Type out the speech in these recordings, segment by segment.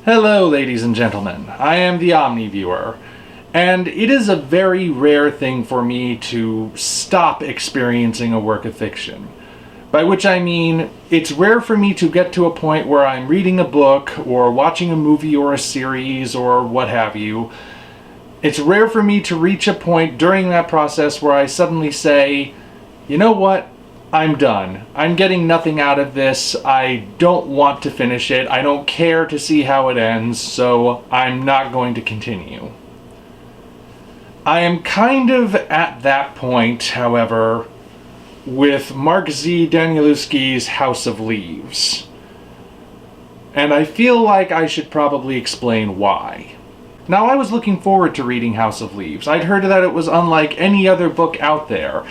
Hello, ladies and gentlemen. I am the Omni viewer, and it is a very rare thing for me to stop experiencing a work of fiction. By which I mean, it's rare for me to get to a point where I'm reading a book, or watching a movie or a series, or what have you. It's rare for me to reach a point during that process where I suddenly say, you know what? I'm done. I'm getting nothing out of this. I don't want to finish it. I don't care to see how it ends, so I'm not going to continue. I am kind of at that point, however, with Mark Z. Danielewski's House of Leaves. And I feel like I should probably explain why. Now, I was looking forward to reading House of Leaves. I'd heard that it was unlike any other book out there.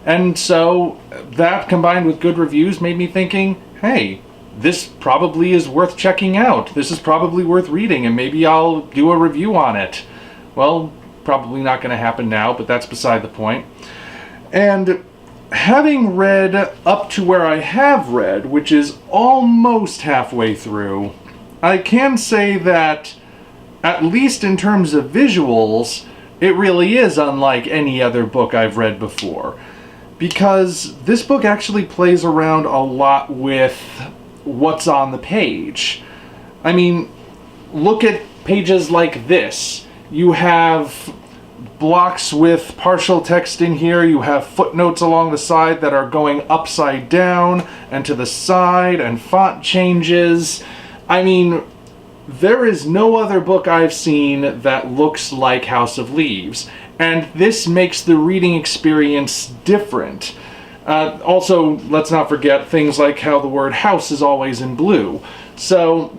And so that, combined with good reviews, made me thinking, hey, this probably is worth checking out. This is probably worth reading, and maybe I'll do a review on it. Well, probably not going to happen now, but that's beside the point. And having read up to where I have read, which is almost halfway through, I can say that, at least in terms of visuals, it really is unlike any other book I've read before. Because this book actually plays around a lot with what's on the page. I mean, look at pages like this. You have blocks with partial text in here. You have footnotes along the side that are going upside down and to the side, and font changes. I mean, there is no other book I've seen that looks like House of Leaves. And this makes the reading experience different. Also, let's not forget things like how the word house is always in blue. So,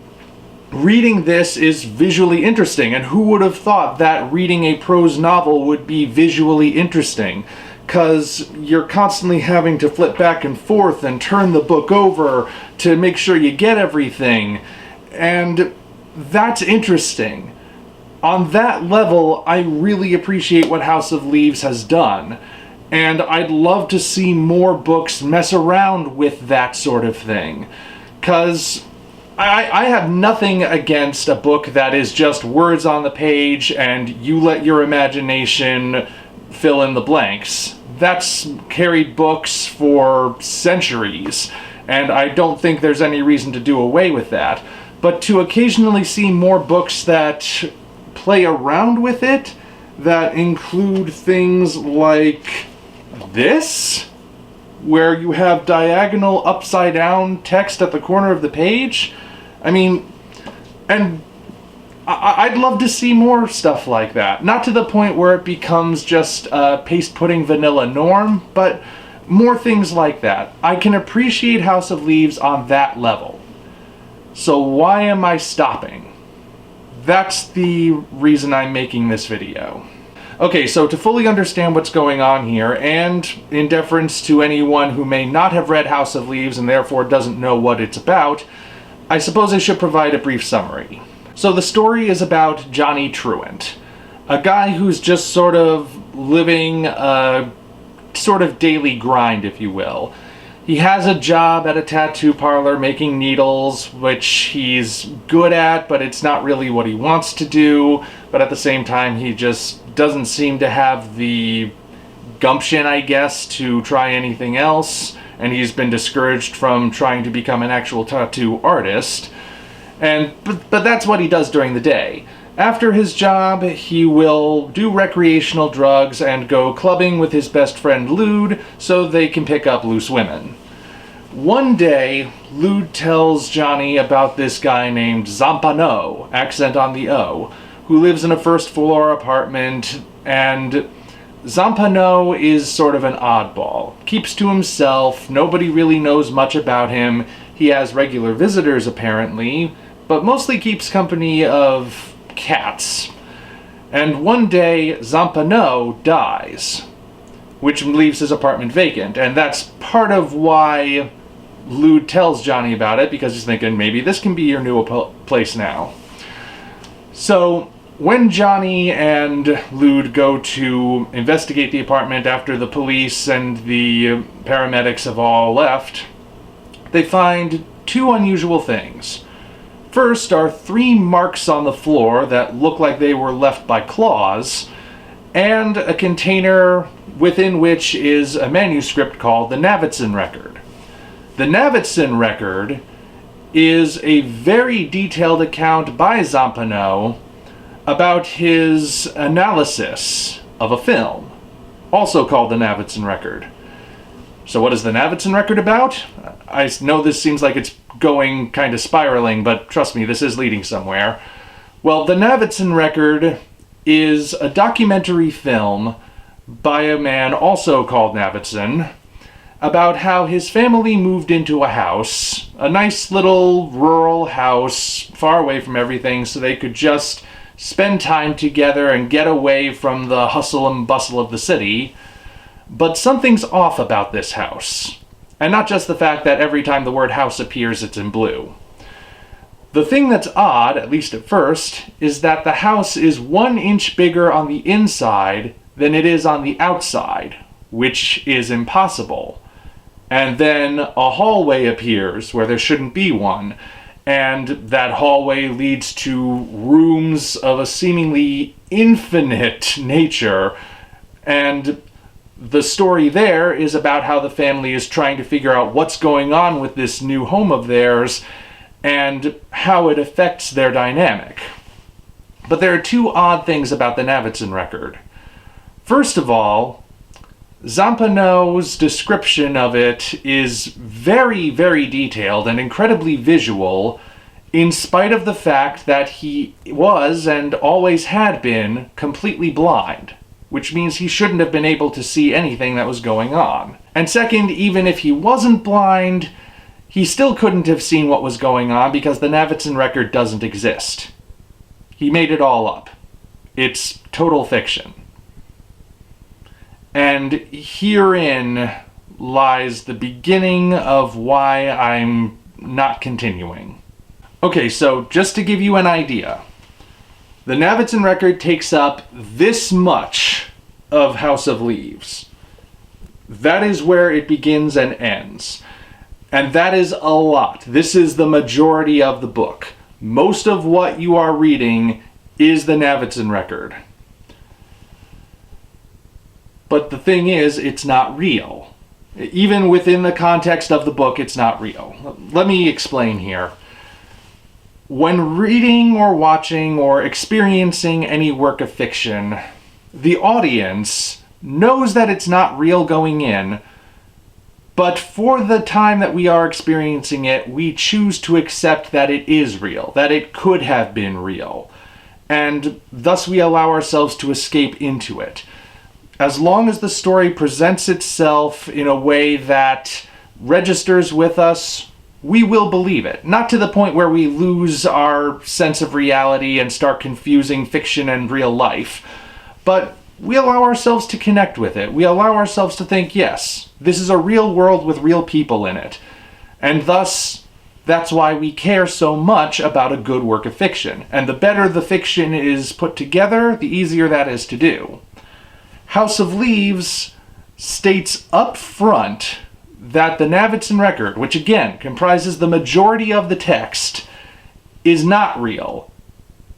reading this is visually interesting, and who would have thought that reading a prose novel would be visually interesting? Because you're constantly having to flip back and forth and turn the book over to make sure you get everything. And that's interesting. On that level, I really appreciate what House of Leaves has done, and I'd love to see more books mess around with that sort of thing, because I have nothing against a book that is just words on the page and you let your imagination fill in the blanks. That's carried books for centuries, and I don't think there's any reason to do away with that. But to occasionally see more books that play around with it, that include things like this, where you have diagonal upside down text at the corner of the page. I mean, and I'd love to see more stuff like that. Not to the point where it becomes just a paste-pudding vanilla norm, but more things like that. I can appreciate House of Leaves on that level. So why am I stopping? That's the reason I'm making this video. Okay, so to fully understand what's going on here, and in deference to anyone who may not have read House of Leaves and therefore doesn't know what it's about, I suppose I should provide a brief summary. So the story is about Johnny Truitt, a guy who's just sort of living a sort of daily grind, if you will. He has a job at a tattoo parlor making needles, which he's good at, but it's not really what he wants to do. But at the same time, he just doesn't seem to have the gumption, I guess, to try anything else. And he's been discouraged from trying to become an actual tattoo artist. But that's what he does during the day. After his job, he will do recreational drugs and go clubbing with his best friend Lude so they can pick up loose women. One day, Lude tells Johnny about this guy named Zampano, accent on the O, who lives in a first-floor apartment, and Zampano is sort of an oddball. Keeps to himself, nobody really knows much about him. He has regular visitors, apparently, but mostly keeps company of cats. And one day, Zampano dies, which leaves his apartment vacant, and that's part of why Lude tells Johnny about it, because he's thinking, maybe this can be your new place now. So, when Johnny and Lude go to investigate the apartment after the police and the paramedics have all left, they find two unusual things. First are 3 marks on the floor that look like they were left by claws, and a container within which is a manuscript called the Navigant Record. The Navigant Record is a very detailed account by Zampano about his analysis of a film, also called the Navigant Record. So what is the Navigant Record about? I know this seems like it's going kind of spiraling, but trust me, this is leading somewhere. Well, the Navigant Record is a documentary film by a man also called Navigant about how his family moved into a house, a nice little rural house far away from everything, so they could just spend time together and get away from the hustle and bustle of the city. But something's off about this house. And not just the fact that every time the word house appears, it's in blue. The thing that's odd, at least at first, is that the house is 1 inch bigger on the inside than it is on the outside, which is impossible. And then a hallway appears where there shouldn't be one, and that hallway leads to rooms of a seemingly infinite nature, and the story there is about how the family is trying to figure out what's going on with this new home of theirs and how it affects their dynamic. But there are 2 odd things about the Navigant Record. First of all, Zampano's description of it is very, very detailed and incredibly visual, in spite of the fact that he was, and always had been, completely blind, which means he shouldn't have been able to see anything that was going on. And second, even if he wasn't blind, he still couldn't have seen what was going on because the Navigant Record doesn't exist. He made it all up. It's total fiction. And herein lies the beginning of why I'm not continuing. Okay, so just to give you an idea, the Navigant Record takes up this much of House of Leaves. That is where it begins and ends. And that is a lot. This is the majority of the book. Most of what you are reading is the Navigant Record. But the thing is, it's not real. Even within the context of the book, it's not real. Let me explain here. When reading or watching or experiencing any work of fiction, the audience knows that it's not real going in, but for the time that we are experiencing it, we choose to accept that it is real, that it could have been real, and thus we allow ourselves to escape into it. As long as the story presents itself in a way that registers with us, we will believe it. Not to the point where we lose our sense of reality and start confusing fiction and real life, but we allow ourselves to connect with it. We allow ourselves to think, yes, this is a real world with real people in it. And thus, that's why we care so much about a good work of fiction. And the better the fiction is put together, the easier that is to do. House of Leaves states up front that the Navigant Record, which again comprises the majority of the text, is not real.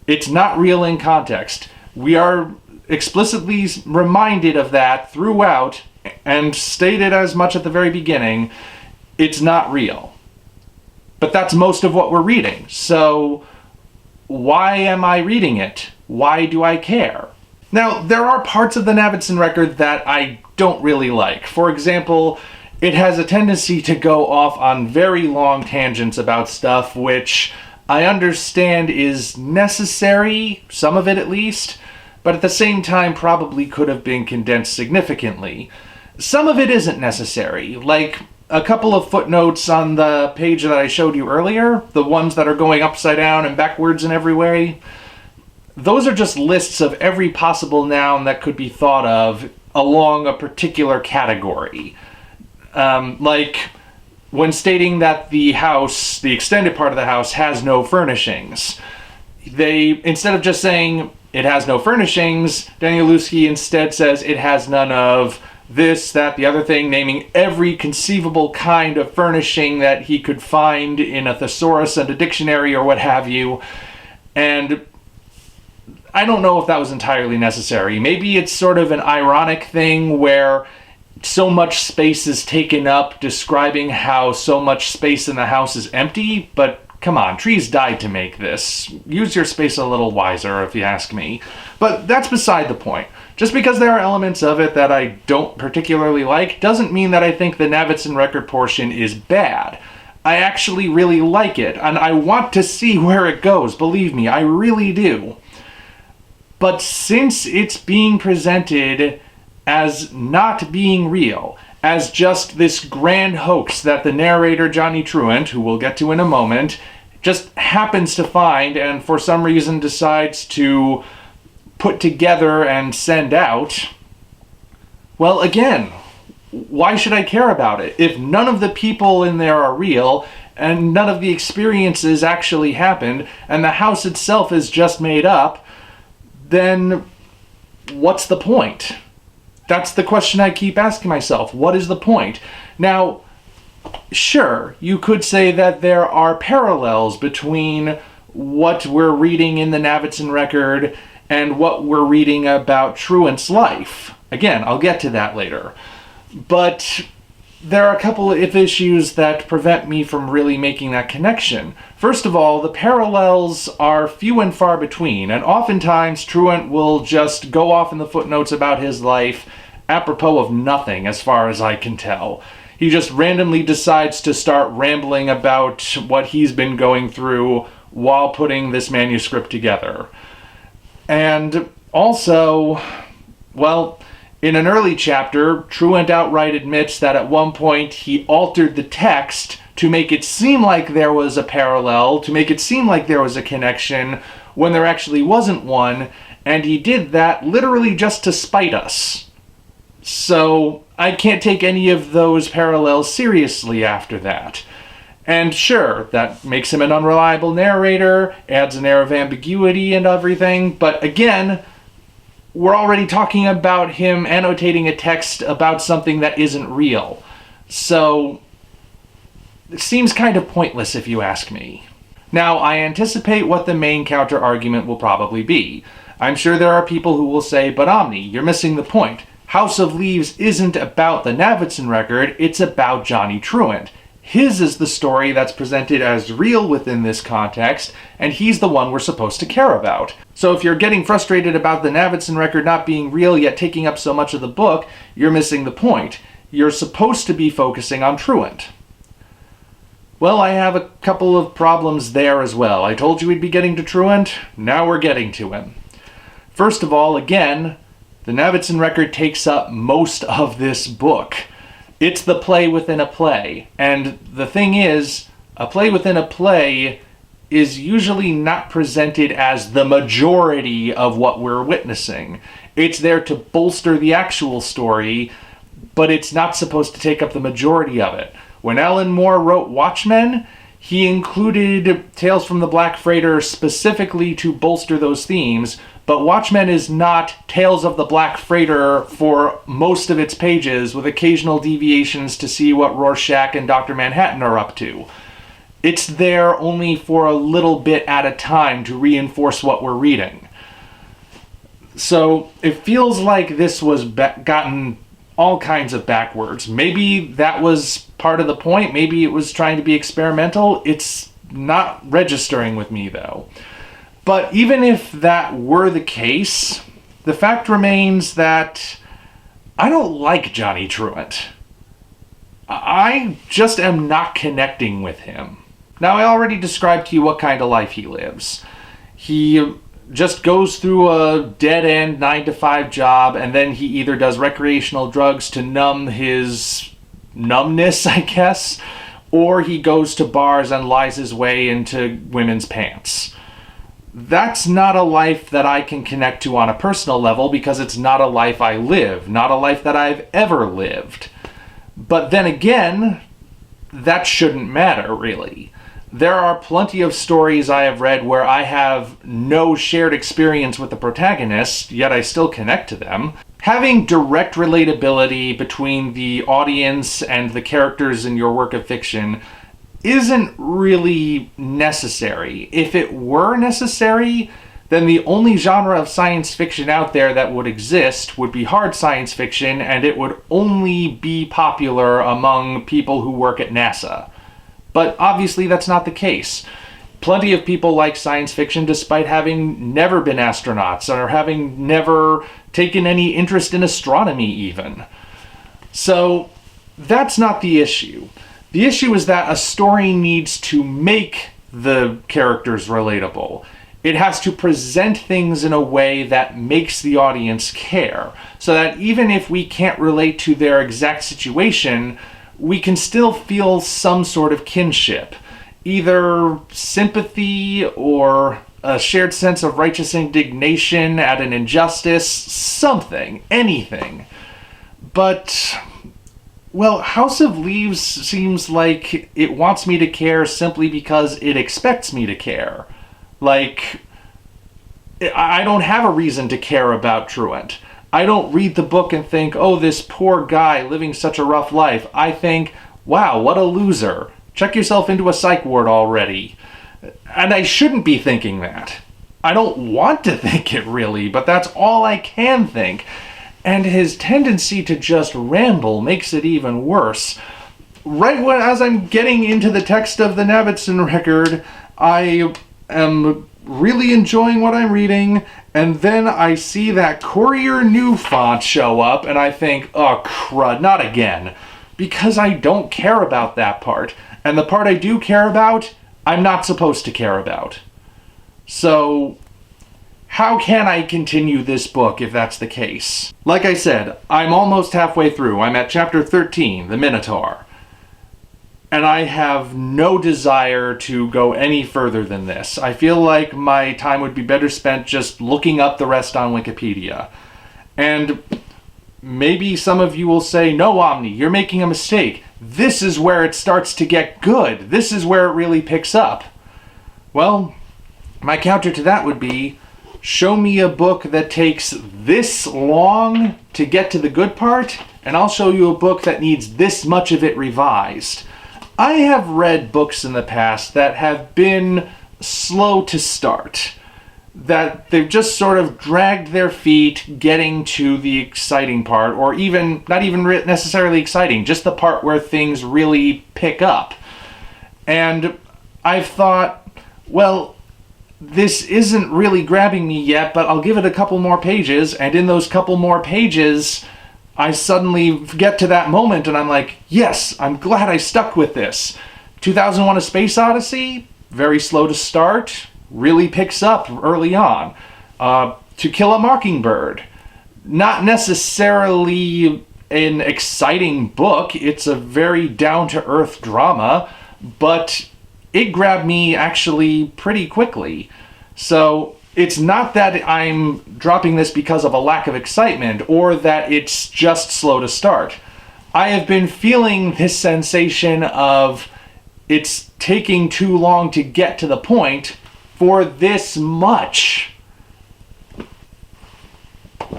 It's not real in context. We are explicitly reminded of that throughout and stated as much at the very beginning. It's not real. But that's most of what we're reading. So why am I reading it? Why do I care? Now, there are parts of the Navigant Record that I don't really like. For example, it has a tendency to go off on very long tangents about stuff which I understand is necessary, some of it at least, but at the same time probably could have been condensed significantly. Some of it isn't necessary, like a couple of footnotes on the page that I showed you earlier, the ones that are going upside down and backwards in every way. Those are just lists of every possible noun that could be thought of along a particular category. Like when stating that the house, the extended part of the house, has no furnishings. They, instead of just saying it has no furnishings, Danielewski instead says it has none of this, that, the other thing, naming every conceivable kind of furnishing that he could find in a thesaurus and a dictionary or what have you. And I don't know if that was entirely necessary. Maybe it's sort of an ironic thing where so much space is taken up describing how so much space in the house is empty, but come on, trees died to make this. Use your space a little wiser, if you ask me. But that's beside the point. Just because there are elements of it that I don't particularly like doesn't mean that I think the Navigant Record portion is bad. I actually really like it, and I want to see where it goes, believe me, I really do. But since it's being presented as not being real, as just this grand hoax that the narrator Johnny Truitt, who we'll get to in a moment, just happens to find and for some reason decides to put together and send out, well, again, why should I care about it? If none of the people in there are real, and none of the experiences actually happened, and the house itself is just made up, then what's the point? That's the question I keep asking myself. What is the point? Now, sure, you could say that there are parallels between what we're reading in the Navigant Record and what we're reading about Truitt's life. Again, I'll get to that later. But there are a couple of issues that prevent me from really making that connection. First of all, the parallels are few and far between, and oftentimes Truitt will just go off in the footnotes about his life apropos of nothing, as far as I can tell. He just randomly decides to start rambling about what he's been going through while putting this manuscript together. And also, well, in an early chapter, Truitt outright admits that at one point he altered the text to make it seem like there was a parallel, to make it seem like there was a connection, when there actually wasn't one, and he did that literally just to spite us. So I can't take any of those parallels seriously after that. And sure, that makes him an unreliable narrator, adds an air of ambiguity and everything, but again, we're already talking about him annotating a text about something that isn't real. So it seems kind of pointless if you ask me. Now, I anticipate what the main counter-argument will probably be. I'm sure there are people who will say, but Omni, you're missing the point. House of Leaves isn't about the Navigant Record, it's about Johnny Truitt. His is the story that's presented as real within this context, and he's the one we're supposed to care about. So if you're getting frustrated about the Navigant Record not being real yet taking up so much of the book, you're missing the point. You're supposed to be focusing on Truitt. Well, I have a couple of problems there as well. I told you we'd be getting to Truitt, now we're getting to him. First of all, again, the Navigant Record takes up most of this book. It's the play within a play. And the thing is, a play within a play is usually not presented as the majority of what we're witnessing. It's there to bolster the actual story, but it's not supposed to take up the majority of it. When Alan Moore wrote Watchmen, he included Tales from the Black Freighter specifically to bolster those themes, but Watchmen is not Tales of the Black Freighter for most of its pages, with occasional deviations to see what Rorschach and Dr. Manhattan are up to. It's there only for a little bit at a time to reinforce what we're reading. So it feels like this was gotten all kinds of backwards. Maybe that was part of the point. Maybe it was trying to be experimental. It's not registering with me, though. But even if that were the case, the fact remains that I don't like Johnny Truitt. I just am not connecting with him. Now, I already described to you what kind of life he lives. He just goes through a dead-end 9-to-5 job, and then he either does recreational drugs to numb his numbness, I guess, or he goes to bars and lies his way into women's pants. That's not a life that I can connect to on a personal level because it's not a life I live, not a life that I've ever lived. But then again, that shouldn't matter, really. There are plenty of stories I have read where I have no shared experience with the protagonist, yet I still connect to them. Having direct relatability between the audience and the characters in your work of fiction isn't really necessary. If it were necessary, then the only genre of science fiction out there that would exist would be hard science fiction, and it would only be popular among people who work at NASA. But obviously that's not the case. Plenty of people like science fiction despite having never been astronauts or having never taken any interest in astronomy even. So that's not the issue. The issue is that a story needs to make the characters relatable. It has to present things in a way that makes the audience care, so that even if we can't relate to their exact situation, we can still feel some sort of kinship. Either sympathy or a shared sense of righteous indignation at an injustice, something, anything. But, well, House of Leaves seems like it wants me to care simply because it expects me to care. Like, I don't have a reason to care about Truitt. I don't read the book and think, oh, this poor guy living such a rough life. I think, wow, what a loser. Check yourself into a psych ward already. And I shouldn't be thinking that. I don't want to think it really, but that's all I can think. And his tendency to just ramble makes it even worse. Right as I'm getting into the text of the Navigant Record, I am really enjoying what I'm reading, and then I see that Courier New font show up, and I think, oh crud, not again. Because I don't care about that part. And the part I do care about, I'm not supposed to care about. So, how can I continue this book if that's the case? Like I said, I'm almost halfway through. I'm at chapter 13, The Minotaur. And I have no desire to go any further than this. I feel like my time would be better spent just looking up the rest on Wikipedia. And maybe some of you will say, no, Omni, you're making a mistake. This is where it starts to get good. This is where it really picks up. Well, my counter to that would be, show me a book that takes this long to get to the good part, and I'll show you a book that needs this much of it revised. I have read books in the past that have been slow to start. That they've just sort of dragged their feet getting to the exciting part, or even, not even necessarily exciting, just the part where things really pick up. And I've thought, well, this isn't really grabbing me yet, but I'll give it a couple more pages, and in those couple more pages, I suddenly get to that moment, and I'm like, yes, I'm glad I stuck with this. 2001: A Space Odyssey, very slow to start, really picks up early on. To Kill a Mockingbird, not necessarily an exciting book, it's a very down-to-earth drama, but it grabbed me actually pretty quickly. So it's not that I'm dropping this because of a lack of excitement or that it's just slow to start. I have been feeling this sensation of it's taking too long to get to the point for this much.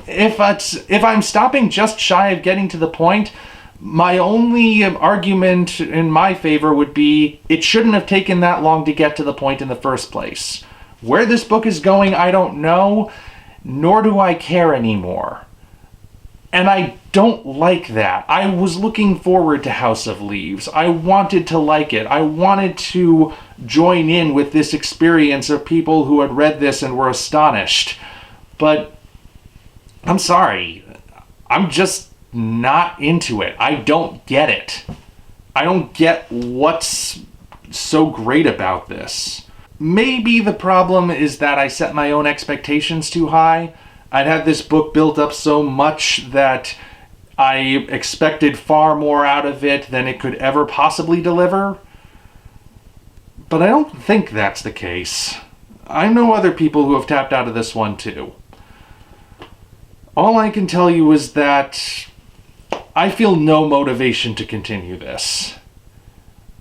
If I'm stopping just shy of getting to the point, my only argument in my favor would be it shouldn't have taken that long to get to the point in the first place. Where this book is going, I don't know, nor do I care anymore. And I don't like that. I was looking forward to House of Leaves. I wanted to like it. I wanted to join in with this experience of people who had read this and were astonished. But I'm sorry. I'm just not into it. I don't get it. I don't get what's so great about this. Maybe the problem is that I set my own expectations too high. I'd had this book built up so much that I expected far more out of it than it could ever possibly deliver. But I don't think that's the case. I know other people who have tapped out of this one too. All I can tell you is that I feel no motivation to continue this.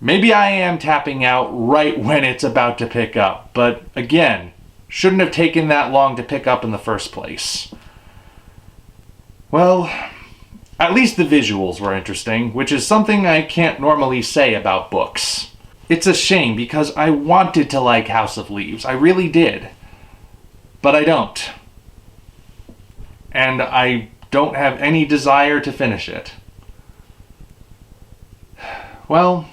Maybe I am tapping out right when it's about to pick up, but again, shouldn't have taken that long to pick up in the first place. Well, at least the visuals were interesting, which is something I can't normally say about books. It's a shame because I wanted to like House of Leaves. I really did. But I don't. And I don't have any desire to finish it. Well,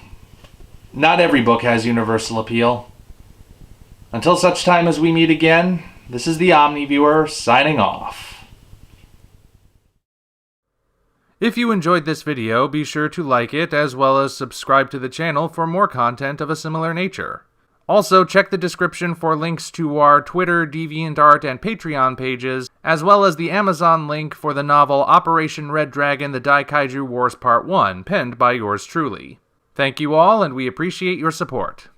not every book has universal appeal. Until such time as we meet again, this is the Omni Viewer signing off. If you enjoyed this video, be sure to like it as well as subscribe to the channel for more content of a similar nature. Also, check the description for links to our Twitter, DeviantArt, and Patreon pages, as well as the Amazon link for the novel Operation Red Dragon: The Daikaiju Wars Part 1, penned by yours truly. Thank you all, and we appreciate your support.